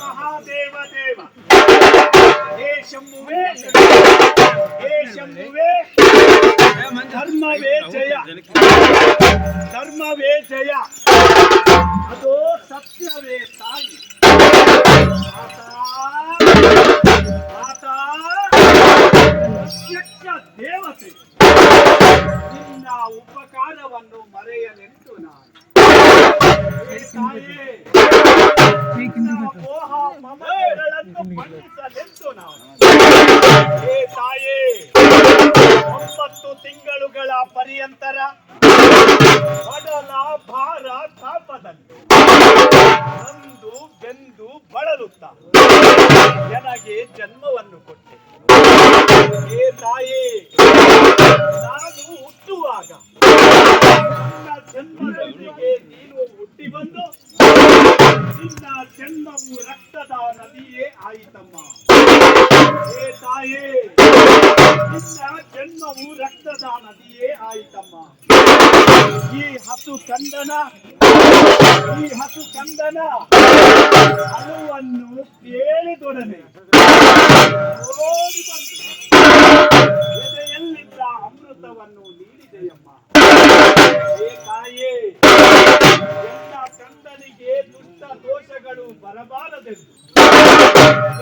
ಮಹಾದೇವ ದೇವ ಹೇ ಶಂಭುವೇ ಹೇ ಶಂಭುವೇ ಧರ್ಮವೇ ಜಯ ಧರ್ಮವೇ ಜಯ ಅದು ಸತ್ಯವೇ ತಾಯಿ ಮಾತಾ ಪ್ರತ್ಯಕ್ಷ ದೇವತೆ ನಿನ್ನ ಉಪಕಾರವನ್ನು ಮರೆಯಲೆಂದು ನಾನು ಮೋಹ ಮಮತೆಗಳನ್ನು ಮನ್ನಿಸಲೆಂದು ನಾನು ಹೇ ತಾಯೇ 9 ತಿಂಗಳುಗಳ ಪರ್ಯಂತರ ಬಡಲ ಭಾರ ತಾಪದಲ್ಲಿ ನೊಂದು ಬೆಂದು ಬಳಲುತ್ತಾ ನನಗೆ ಜನ್ಮವನ್ನು ಕೊಟ್ಟೆ. ಹೇ ತಾಯೇ, ನಾನು ಹುಟ್ಟುವಾಗ ನನ್ನ ಜನ್ಮದೊಂದಿಗೆ ನೀನು ಹುಟ್ಟಿ ಬಂದು ನಿನ್ನ ಜನ್ಮವು ರಕ್ತದ ನದಿಯೇ ಆಯಿತಮ್ಮ. ಹೇ ತಾಯೇ, ನಿನ್ನ ಜನ್ಮವು ರಕ್ತದ ನದಿಯೇ ಆಯಿತಮ್ಮ. ಈ ಹಸು ಕಂದನ ಅಳುವನ್ನು ಕೇಳಿದೊಡನೆ ಓಡಿ ಬಂದು ಎದೆಯಲ್ಲಿದ್ದ ಅಮೃತವನ್ನು ನೀಡಿದೆಯಮ್ಮ. ಹೇ ತಾಯೇ, ಎಲ್ಲ ಕಂದನಿಗೆ ದುಷ್ಟ ದೋಷಗಳು ಬರಬಾರದೆಂದು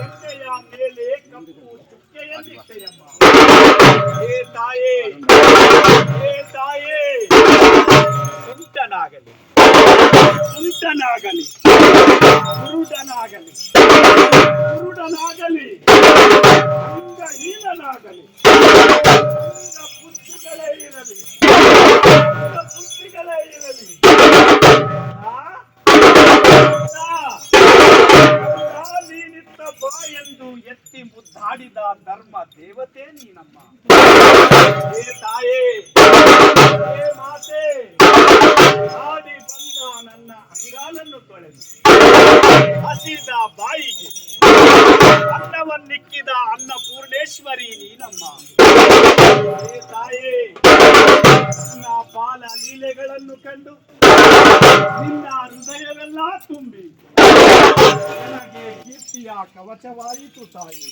ಎಣ್ಣೆಯ ಮೇಲೆ ಕಪ್ಪು ಚುಕ್ಕೆಯನ್ನಿಟ್ಟೆಯಮ್ಮ. ಹೇ ತಾಯೇ, ಹೇ ತಾಯೇ, ಕುಂಟನಾಗಲಿ ಕುರುಡನಾಗಲಿ ಅಂಗಹೀನನಾಗಲಿ ಬುದ್ಧಿಗಳೇ ಇರಲಿ ನೀನಿತ್ತ ಬಾ ಎಂದು ಎತ್ತಿ ಮುದ್ದಾಡಿದ ಧರ್ಮ ದೇವತೆ ನೀನಮ್ಮ. ಹೇ ತಾಯೇ, ಹೇ ಮಾತೆ, ಆಡಿ ಬಂದ ನನ್ನ ಅಂಗಾಲನ್ನು ತೊಳೆದು ಹಸಿದ ಬಾಯಿಗೆ ಅನ್ನವನ್ನಿಕ್ಕಿದ ಅನ್ನಪೂರ್ಣೇಶ್ವರಿ ನೀನಮ್ಮ. ಹೇ ತಾಯೇ, ನಿನ್ನ ಬಾಲ ಲೀಲೆಗಳನ್ನು ಕಂಡು ನಿನ್ನ ಹೃದಯವೆಲ್ಲ ತುಂಬಿ ನನಗೆ ಕೀರ್ತಿಯ ಕವಚವಾಯಿತು ತಾಯಿ,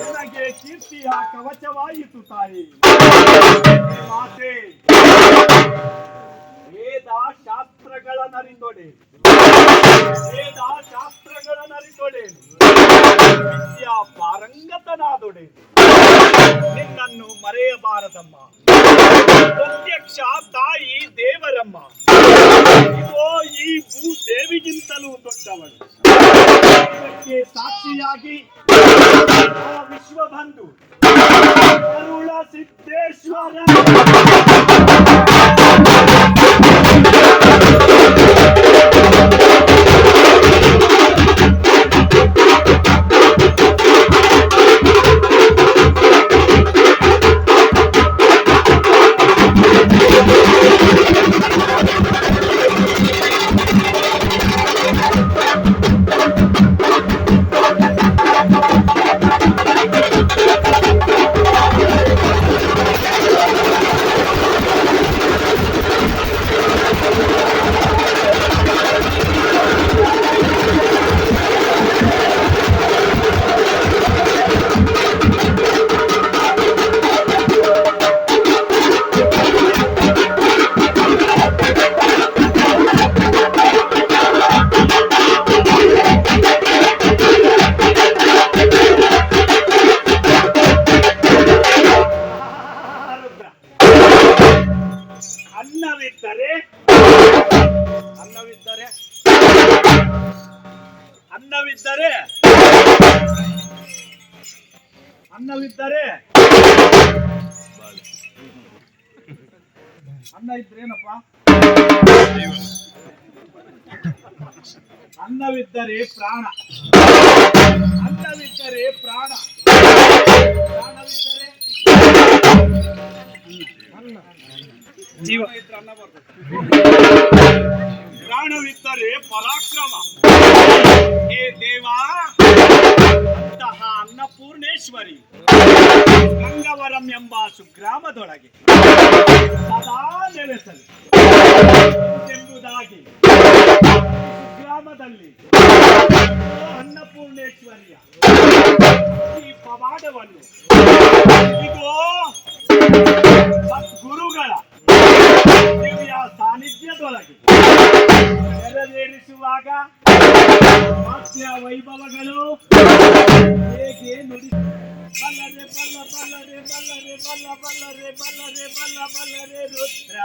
ನನಗೆ ಕೀರ್ತಿಯ ಕವಚವಾಯಿತು ತಾಯಿ. ಮಾತೆ, ವೇದ ಶಾಸ್ತ್ರಗಳನ್ನರಿತೊಡೆ ವಿದ್ಯಾ ಪಾರಂಗತನಾದೊಡೆ ನಿನ್ನನ್ನು ಮರೆಯಬಾರದಮ್ಮ. ಪ್ರತ್ಯಕ್ಷ ತಾಯಿ ದೇವರಮ್ಮ. ಇದೋ ಈ ಭೂದೇವಿಗಿಂತಲೂ ದೊಡ್ಡವಳು. ಇದಕ್ಕೆ ಸಾಕ್ಷಿಯಾಗಿ ಆ ವಿಶ್ವಬಂಧು ಕರುಳ ಸಿದ್ದೇಶ್ವರ ಅನ್ನವಿದ್ದರೆ ಅನ್ನ ಇದ್ರೇನಪ್ಪ? ಅನ್ನವಿದ್ದರೆ ಪ್ರಾಣ, ಅನ್ನವಿದ್ದರೆ ಪ್ರಾಣ, ಪ್ರಾಣವಿದ್ದರೆ ಜೀವ, ಅನ್ನ ಬರ್ತದೆ. ಪ್ರಾಣವಿದ್ದರೆ ಪರಾಕ್ರಮ. ಹೇ ದೇವಾ, ಅಂತಹ ಅನ್ನಪೂರ್ಣೇಶ್ವರಿ ಗಂಗವರಂ ಎಂಬ ಸುಗ್ರಾಮದೊಳಗೆ ಸದಾ ನೆಲೆಸಲಿ ಎಂಬುದಾಗಿ ಗ್ರಾಮದಲ್ಲಿ ಅನ್ನಪೂರ್ಣೇಶ್ವರಿಯ ಈ ಪವಾಡವನ್ನು ಇಗೋ ಸದ್ಗುರುಗಳ ದಿವ್ಯ ಸಾನ್ನಿಧ್ಯದೊಳಗೆ ನೆರವೇರಿಸುವಾಗ ವಾದ್ಯ ವೈಭವಗಳು ಹೇಗೆ ನುಡಿ ಬಲ್ಲರೆ ಬಲ್ಲ ಬಲ್ಲರೆ ಬಲ್ಲರೆ ಬಲ್ಲ ಬಲ್ಲರೆ ಬಲ್ಲರೆ ಬಲ್ಲ ಬಲ್ಲರೆ ರುದ್ರ